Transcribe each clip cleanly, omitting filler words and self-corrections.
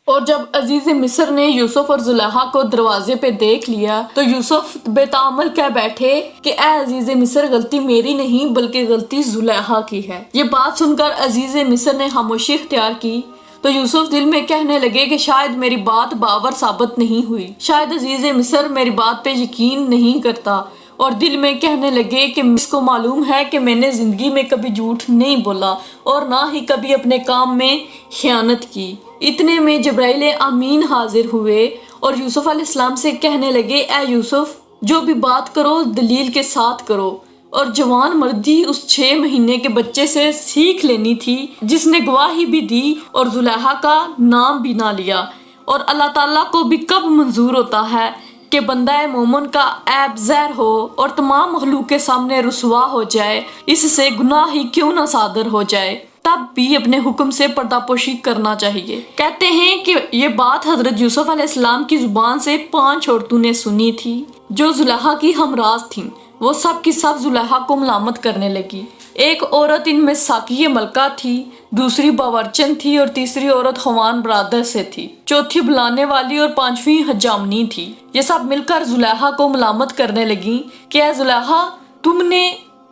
اور جب عزیز مصر نے یوسف اور زلیخا کو دروازے پہ دیکھ لیا تو یوسف بے تعامل کہہ بیٹھے کہ اے عزیز مصر، غلطی میری نہیں بلکہ غلطی زلیخا کی ہے۔ یہ بات سن کر عزیز مصر نے خاموشی اختیار کی تو یوسف دل میں کہنے لگے کہ شاید میری بات باور ثابت نہیں ہوئی، شاید عزیز مصر میری بات پہ یقین نہیں کرتا، اور دل میں کہنے لگے کہ اس کو معلوم ہے کہ میں نے زندگی میں کبھی جھوٹ نہیں بولا اور نہ ہی کبھی اپنے کام میں خیانت کی۔ اتنے میں جبرائیل امین حاضر ہوئے اور یوسف علیہ السلام سے کہنے لگے، اے یوسف، جو بھی بات کرو دلیل کے ساتھ کرو، اور جوان مردی اس 6 مہینے کے بچے سے سیکھ لینی تھی جس نے گواہی بھی دی اور زلیخا کا نام بھی نہ لیا۔ اور اللہ تعالیٰ کو بھی کب منظور ہوتا ہے کہ بندہ مومن کا عیب ظاہر ہو اور تمام مخلوق کے سامنے رسوا ہو جائے، اس سے گناہ ہی کیوں نہ صادر ہو جائے، تب بھی اپنے حکم سے پردہ پوشی کرنا چاہیے۔ کہتے ہیں کہ یہ بات حضرت یوسف علیہ السلام کی زبان سے 5 عورتوں نے سنی تھی جو زلیخا کی ہمراز تھیں۔ وہ سب کی سب زلیخا کو ملامت کرنے لگی۔ ایک عورت ان میں ساقیہ ملکہ تھی، دوسری باورچن تھی اور تیسری عورت خوان برادر سے تھی، چوتھی بلانے والی اور 5ویں حجامنی تھی۔ یہ سب مل کر زلیخا کو ملامت کرنے لگیں کہ اے زلیخا، تم نے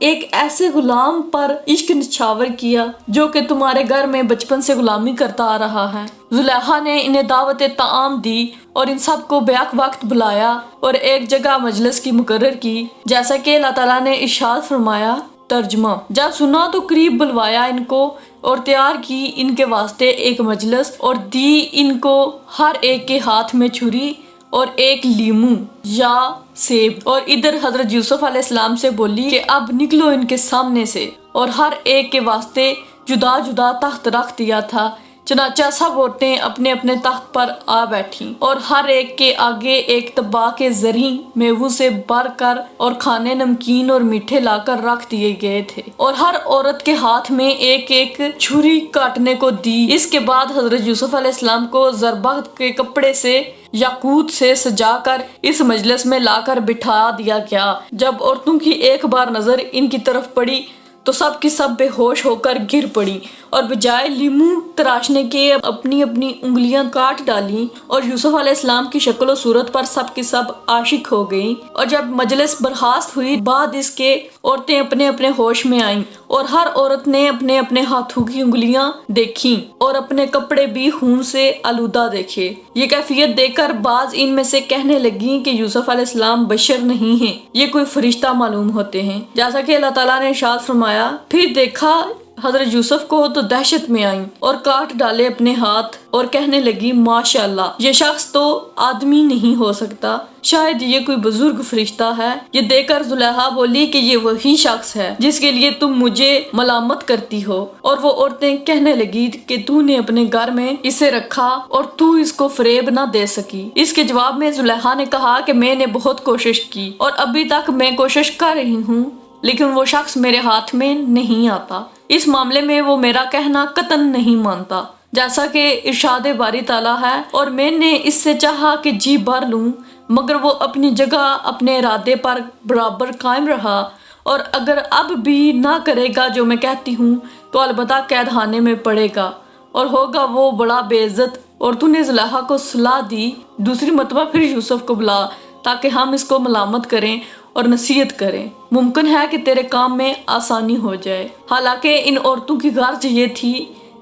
ایک ایسے غلام پر عشق نچھاور کیا جو کہ تمہارے گھر میں بچپن سے غلامی کرتا آ رہا ہے۔ زلیخا نے انہیں دعوت طعام دی اور ان سب کو بیک وقت بلایا اور ایک جگہ مجلس کی مقرر کی، جیسا کہ اللہ تعالیٰ نے ارشاد فرمایا۔ ترجمہ: جب سنا تو قریب بلوایا ان کو اور تیار کی ان کے واسطے ایک مجلس اور دی ان کو ہر ایک کے ہاتھ میں چھری اور ایک لیمو یا سیب، اور ادھر حضرت یوسف علیہ السلام سے بولی کہ اب نکلو ان کے سامنے سے، اور ہر ایک کے واسطے جدا جدا تخت رکھ دیا تھا۔ چنانچہ سب عورتیں اپنے اپنے تخت پر آ بیٹھیں اور ہر ایک کے آگے ایک طبق کے زرعی میووں سے بھر کر اور کھانے نمکین اور میٹھے لا کر رکھ دیے گئے تھے، اور ہر عورت کے ہاتھ میں ایک ایک چھری کاٹنے کو دی۔ اس کے بعد حضرت یوسف علیہ السلام کو زربفت کے کپڑے سے یاقوت سے سجا کر اس مجلس میں لا کر بٹھا دیا گیا۔ جب عورتوں کی ایک بار نظر ان کی طرف پڑی تو سب کی سب بے ہوش ہو کر گر پڑی اور بجائے لیمو تراشنے کے اپنی اپنی انگلیاں کاٹ ڈالیں، اور یوسف علیہ السلام کی شکل و صورت پر سب کی سب عاشق ہو گئیں۔ اور جب مجلس برخاست ہوئی، بعد اس کے عورتیں اپنے اپنے ہوش میں آئیں اور ہر عورت نے اپنے اپنے ہاتھوں کی انگلیاں دیکھیں اور اپنے کپڑے بھی خون سے آلودہ دیکھے۔ یہ کیفیت دیکھ کر بعض ان میں سے کہنے لگیں کہ یوسف علیہ السلام بشر نہیں ہیں، یہ کوئی فرشتہ معلوم ہوتے ہیں، جیسا کہ اللہ تعالیٰ نے ارشاد فرمایا۔ پھر دیکھا حضرت یوسف کو تو دہشت میں آئیں اور کاٹ ڈالے اپنے ہاتھ اور کہنے لگی، ماشاءاللہ، یہ شخص تو آدمی نہیں ہو سکتا، شاید یہ کوئی بزرگ فرشتہ ہے۔ یہ دیکھ کر زلیخا بولی کہ یہ وہی شخص ہے جس کے لیے تم مجھے ملامت کرتی ہو، اور وہ عورتیں کہنے لگی کہ تو نے اپنے گھر میں اسے رکھا اور تو اس کو فریب نہ دے سکی۔ اس کے جواب میں زلیخا نے کہا کہ میں نے بہت کوشش کی اور ابھی تک میں کوشش کر رہی ہوں، لیکن وہ شخص میرے ہاتھ میں نہیں آتا۔ اس معاملے میں وہ میرا کہنا قطعاً نہیں مانتا، جیسا کہ ارشاد باری تعالیٰ ہے، اور میں نے اس سے چاہا کہ جی بھر لوں، مگر وہ اپنی جگہ اپنے ارادے پر برابر قائم رہا، اور اگر اب بھی نہ کرے گا جو میں کہتی ہوں تو البتہ قید خانے میں پڑے گا اور ہوگا وہ بڑا بے عزت۔ اور تو نے زلیخا کو صلاح دی، دوسری مرتبہ پھر یوسف کو بلا تاکہ ہم اس کو ملامت کریں اور نصیحت کریں، ممکن ہے کہ تیرے کام میں آسانی ہو جائے۔ حالانکہ ان عورتوں کی غرض یہ تھی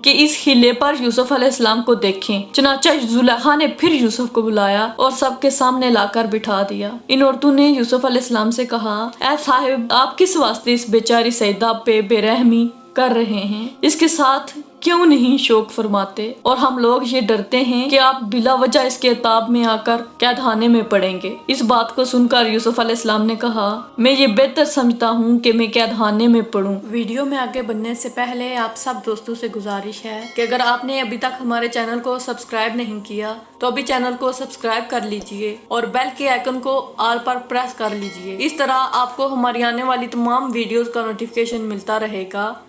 کہ اس ہیلے پر یوسف علیہ السلام کو دیکھیں۔ چنانچہ زلیخا نے پھر یوسف کو بلایا اور سب کے سامنے لا کر بٹھا دیا۔ ان عورتوں نے یوسف علیہ السلام سے کہا، اے صاحب، آپ کس واسطے اس بیچاری سیدہ پہ بے رحمی کر رہے ہیں؟ اس کے ساتھ کیوں نہیں شوق فرماتے؟ اور ہم لوگ یہ ڈرتے ہیں کہ آپ بلا وجہ اس کے عتاب میں آ کر قید خانے میں پڑیں گے۔ اس بات کو سن کر یوسف علیہ السلام نے کہا، میں یہ بہتر سمجھتا ہوں کہ میں قید خانے میں پڑوں۔ ویڈیو میں آگے بڑھنے سے پہلے آپ سب دوستوں سے گزارش ہے کہ اگر آپ نے ابھی تک ہمارے چینل کو سبسکرائب نہیں کیا تو ابھی چینل کو سبسکرائب کر لیجئے اور بیل کے آئیکن کو آل پر پریس کر لیجئے۔ اس طرح آپ کو ہماری آنے والی تمام ویڈیوز کا نوٹیفیکیشن ملتا رہے گا،